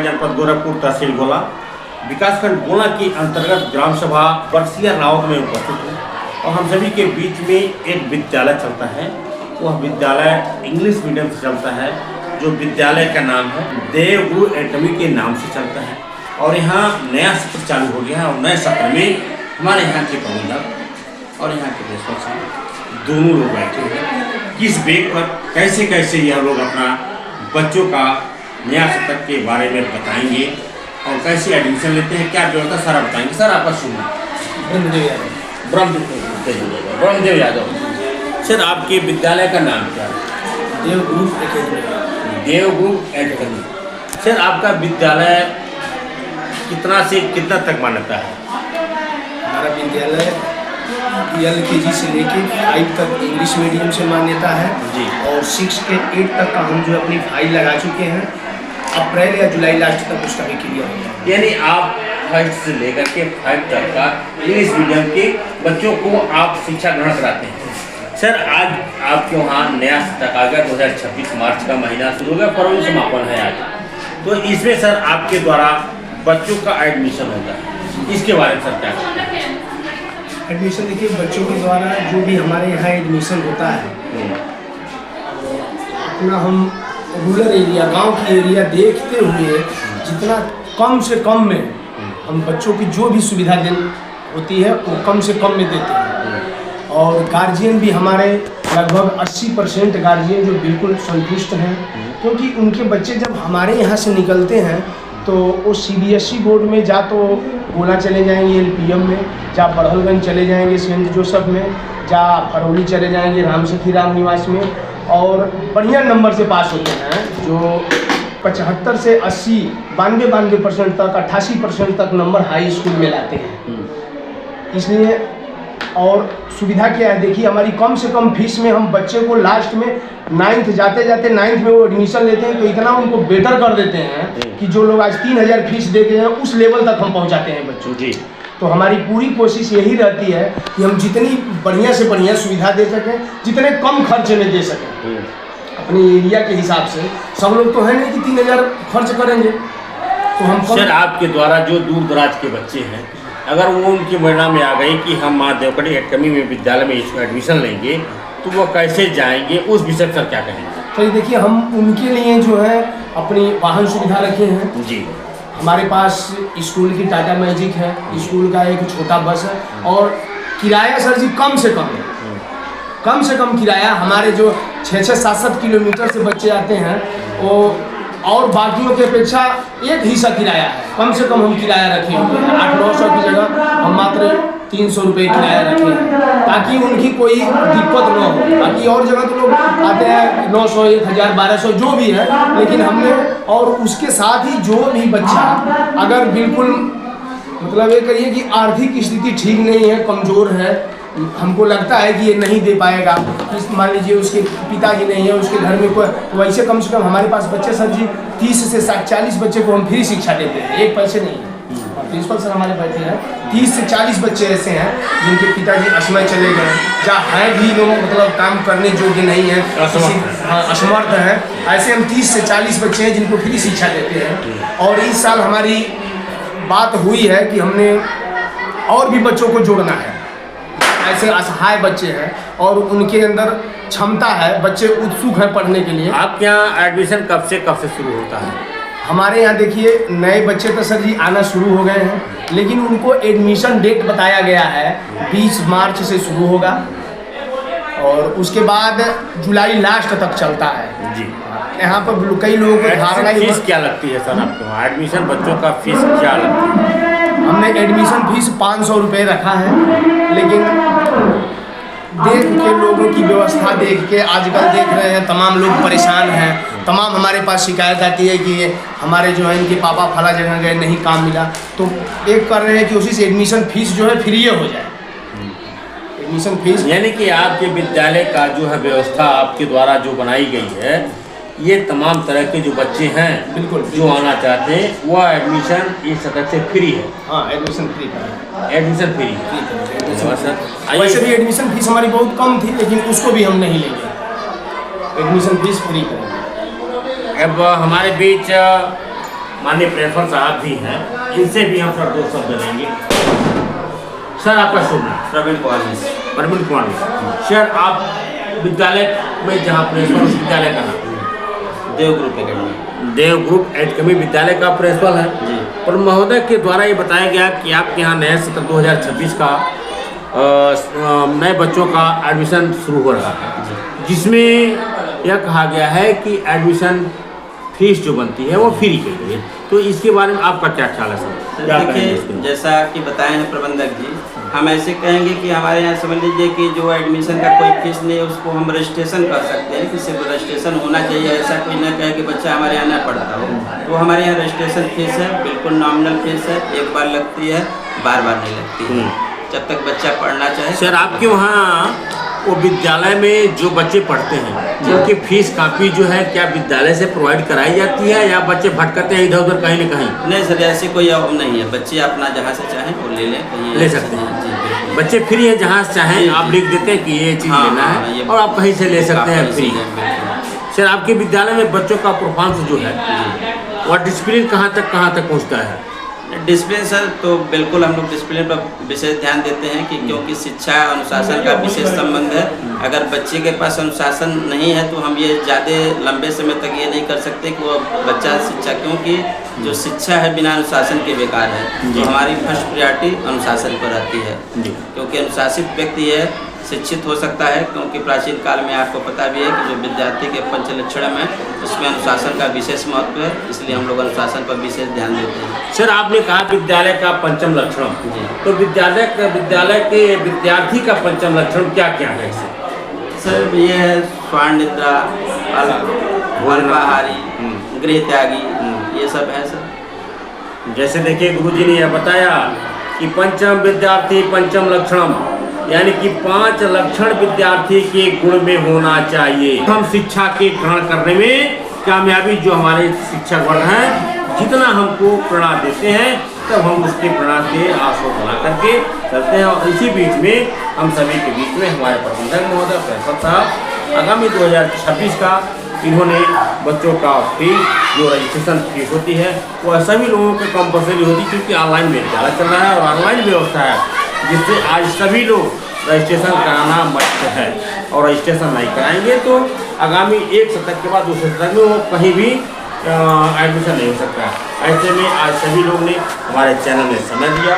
जनपद गोरखपुर तहसील गोला विकासखंड गोला के अंतर्गत ग्राम सभा बरसिया रावत में उपस्थित हूँ और हम सभी के बीच में एक विद्यालय चलता है। वह विद्यालय इंग्लिश मीडियम से चलता है, जो विद्यालय का नाम है देवगुरु एकेडमी के नाम से चलता है। और यहाँ नया सत्र चालू हो गया है और नए सत्र में हमारे यहाँ के प्रबंधक और यहाँ के प्रिंसिपल दोनों लोग बैठे हैं। किस बेग पर कैसे कैसे यह लोग अपना बच्चों का नया सत्र के बारे में बताएंगे और कैसे एडमिशन लेते हैं, क्या व्यवस्था सारा बताएंगे। सर आपका शुभ ब्रह्मदेव यादव। सर आपके विद्यालय का नाम क्या है? देवगुरु एकेडमी। देवगुरु एकेडमी। सर आपका विद्यालय कितना से कितना तक मान्यता है? हमारा विद्यालय LKG से लेकर 5 तक इंग्लिश मीडियम से मान्यता है जी, और 6 से 8 तक का हम जो अपनी फाइल लगा चुके हैं। अप्रैल या जुलाई लास्ट तक उसका भी क्लियर हो गया। यानी आप 1 से लेकर के 5 तक का इंग्लिश मीडियम के बच्चों को आप शिक्षा ग्रहण कराते हैं। सर आज आपके वहाँ नया सत्र आ गया, 2026 मार्च का महीना शुरू हो गया, फरवरी समापन है आज। तो इसमें सर आपके द्वारा बच्चों का एडमिशन होता है, इसके बारे में सर क्या कहते हैं? एडमिशन देखिए, बच्चों के द्वारा जो भी हमारे यहाँ एडमिशन होता है, अपना हम रूरल एरिया, गांव की एरिया देखते हुए जितना कम से कम में हम बच्चों की जो भी सुविधा होती है वो कम से कम में देते हैं। और गार्जियन भी हमारे लगभग 80% गार्जियन जो बिल्कुल संतुष्ट हैं, क्योंकि उनके बच्चे जब हमारे यहाँ से निकलते हैं तो वो CBSE बोर्ड में जा तो गोला चले जाएंगे LPM में, जा बड़हलगंज चले जाएंगे सेंट जोसेफ में, जा फरौली चले जाएंगे रामसखी राम निवास में, और बढ़िया नंबर से पास होते हैं जो 75 से 80, 92% तक, 88% तक नंबर हाई स्कूल में लाते हैं। इसलिए और सुविधा क्या है देखिए, हमारी कम से कम फीस में हम बच्चे को लास्ट में 9th जाते जाते 9th में वो एडमिशन लेते हैं तो इतना उनको बेटर कर देते हैं कि जो लोग आज 3000 फीस देते हैं उस लेवल तक हम पहुंचाते हैं बच्चों जी। तो हमारी पूरी कोशिश यही रहती है कि हम जितनी बढ़िया से बढ़िया सुविधा दे सकें, जितने कम खर्चे में दे सकें अपनी एरिया के हिसाब से। सब लोग तो है नहीं कि 3000 खर्च करेंगे, तो हम सर आपके द्वारा जो दूर दराज के बच्चे हैं, अगर वो उनके परिणाम में आ गए कि हम माँ देवगढ़ एकेडमी में विद्यालय में इसमें एडमिशन लेंगे तो वो कैसे जाएंगे, उस विषय पर क्या कहेंगे? तो देखिए, हम उनके लिए जो है अपनी वाहन सुविधा रखे हैं जी। हमारे पास स्कूल की टाटा मैजिक है, स्कूल का एक छोटा बस है, और किराया सर जी कम से कम किराया। हमारे जो 6-6, 7-7 किलोमीटर से बच्चे आते हैं वो और बाकियों की अपेक्षा 1 हिस्सा किराया है। कम से कम हम किराया रखे हुए हैं, 800-900 की जगह हम मात्र 300 रुपये किराया रखे हैं, ताकि उनकी कोई दिक्कत न हो। बाकी और जगह तो लोग आते हैं 900, 1000, 1200 जो भी है, लेकिन हमने और उसके साथ ही जो भी बच्चा अगर बिल्कुल मतलब ये कहिए कि आर्थिक स्थिति ठीक नहीं है, कमज़ोर है, हमको लगता है कि ये नहीं दे पाएगा, मान लीजिए उसके पिताजी नहीं है, उसके घर में कोई, तो वैसे कम से कम हमारे पास बच्चे सर जी 30 से 40 बच्चे को हम फ्री शिक्षा देते हैं, 1 पैसे नहीं है। प्रिंसिपल सर हमारे बैठे हैं, 30 से 40 बच्चे ऐसे हैं जिनके पिताजी असमय चले गए, जहाँ हैं भी लोग मतलब काम करने योग्य नहीं है, असमर्थ हैं, ऐसे हम 30 से 40 बच्चे हैं जिनको फ्री शिक्षा देते हैं। और इस साल हमारी बात हुई है कि हमने और भी बच्चों को जोड़ना है, ऐसे असहाय बच्चे हैं और उनके अंदर क्षमता है, बच्चे उत्सुक हैं पढ़ने के लिए। आपके यहाँ एडमिशन कब से शुरू होता है? हमारे यहाँ देखिए, नए बच्चे तो सर जी आना शुरू हो गए हैं, लेकिन उनको एडमिशन डेट बताया गया है 20 मार्च से शुरू होगा और उसके बाद जुलाई लास्ट तक चलता है जी। यहाँ पर कई लोगों को धारणा फीस क्या लगती है सर आपके वहाँ? एडमिशन बच्चों का फीस क्या लगती है? हमने एडमिशन फीस 500 रुपये रखा है, लेकिन देख के लोगों की व्यवस्था देख के आजकल देख रहे हैं तमाम लोग परेशान हैं, तमाम हमारे पास शिकायत आती है कि हमारे जो है इनके पापा फला जगह गए, नहीं काम मिला, तो एक कर रहे हैं कि उसी से एडमिशन फीस जो है फ्री हो जाए, एडमिशन फीस। यानी कि आपके विद्यालय का जो है व्यवस्था आपके द्वारा जो बनाई गई है, ये तमाम तरह के जो बच्चे हैं बिल्कुल जो आना चाहते हैं वह एडमिशन इस सतह से फ्री है। हाँ, एडमिशन फ्री है, एडमिशन फ्री है। वैसे भी एडमिशन फीस हमारी बहुत कम थी, लेकिन उसको भी हम नहीं लेंगे, एडमिशन फीस फ्री करेंगे। अब हमारे बीच माननीय प्रिंसिपल साहब भी हैं, इनसे भी हम सर 2 शब्द लेंगे। सर आपका शुभ नाम? प्रवीण कुमार मिश्र। प्रवीण कुमार मिश्र। सर आप विद्यालय में जहाँ प्रिंसिपल, उस विद्यालय का नाम? देव ग्रुप एकेडमी। देव ग्रुप एकेडमी विद्यालय का प्रिंसिपल है जी। और महोदय के द्वारा ये बताया गया कि आपके यहाँ नए सत्र 2026 का नए बच्चों का एडमिशन शुरू हो रहा है, जिसमें यह कहा गया है कि एडमिशन फीस जो बनती है वो फ्री के लिए, तो इसके बारे में आपका क्या ख्याल है सर? क्या कहेंगे देखिए, इसके? जैसा कि बताए हैं प्रबंधक जी, हम ऐसे कहेंगे कि हमारे यहाँ समझ लीजिए कि जो एडमिशन का कोई फीस नहीं है, उसको हम रजिस्ट्रेशन कर सकते हैं कि सिर्फ रजिस्ट्रेशन होना चाहिए। ऐसा कोई न कहे कि बच्चा हमारे यहाँ न पढ़ता हो, तो हमारे यहाँ रजिस्ट्रेशन फीस है, बिल्कुल नॉमिनल फीस है, एक बार लगती है, बार बार नहीं लगती है, जब तक बच्चा पढ़ना चाहे। सर आपके वहाँ वो विद्यालय में जो बच्चे पढ़ते हैं उनकी फीस काफ़ी जो है क्या विद्यालय से प्रोवाइड कराई जाती है या बच्चे भटकते हैं इधर उधर कहीं न कहीं? नहीं सर, ऐसी कोई अब नहीं है, बच्चे अपना जहाँ से चाहें वो ले लें, कहीं ले सकते हैं। जी बिल्कुल। बच्चे फ्री है, जहाँ से चाहें जी, आप जी। लिख देते हैं कि ये चीज़ हाँ, लेना हाँ, है ये और आप कहीं से ले सकते हैं आप फ्री। बिल्कुल। सर आपके विद्यालय में बच्चों का परफॉर्मेंस जो है वह डिसिप्लिन कहाँ तक पहुँचता है? डिसिप्लिन सर, तो बिल्कुल हम लोग डिसिप्लिन पर विशेष ध्यान देते हैं कि क्योंकि शिक्षा अनुशासन का विशेष संबंध है। अगर बच्चे के पास अनुशासन नहीं है तो हम ये ज़्यादा लंबे समय तक ये नहीं कर सकते कि वो बच्चा शिक्षा, क्योंकि जो शिक्षा है बिना अनुशासन के बेकार है। तो हमारी फर्स्ट प्रायोरिटी अनुशासन पर रहती है, क्योंकि अनुशासित व्यक्ति है शिक्षित हो सकता है, क्योंकि प्राचीन काल में आपको पता भी है कि जो विद्यार्थी के पंच लक्षण में उसमें अनुशासन का विशेष महत्व है, इसलिए हम लोग अनुशासन पर विशेष ध्यान देते हैं। सर आपने कहा विद्यालय का पंचम लक्षण, जी। तो विद्यालय के विद्यार्थी का पंचम लक्षण क्या क्या है? सर ये है स्वर्ण निद्रा, अल्पाहारी, गृह त्यागी, ये सब है सर। जैसे देखिए गुरुजी ने यह बताया कि पंचम विद्यार्थी पंचम लक्षणम, यानी कि 5 लक्षण विद्यार्थी के गुण में होना चाहिए। हम शिक्षा के ग्रहण करने में कामयाबी जो हमारे शिक्षक वर्ग हैं जितना हमको प्रेरणा देते हैं, तब हम उसके प्रेरणा के आंसू बना करके चलते हैं। और इसी बीच में हम सभी के बीच में हमारे प्रबंधक महोदय प्रिंसिपल साहब आगामी 2026 का इन्होंने बच्चों का फीस जो रजिस्ट्रेशन फीस होती है वह सभी लोगों को कंपलसरी होती है, क्योंकि ऑनलाइन विद्यालय चल रहा है और ऑनलाइन व्यवस्था है, जिससे आज सभी लोग रजिस्ट्रेशन कराना मस्ट है। और रजिस्ट्रेशन नहीं कराएंगे तो आगामी 1 शतक के बाद दूसरे शतक में वो कहीं भी एडमिशन नहीं हो सकता है। ऐसे में आज सभी लोग ने हमारे चैनल में समय दिया।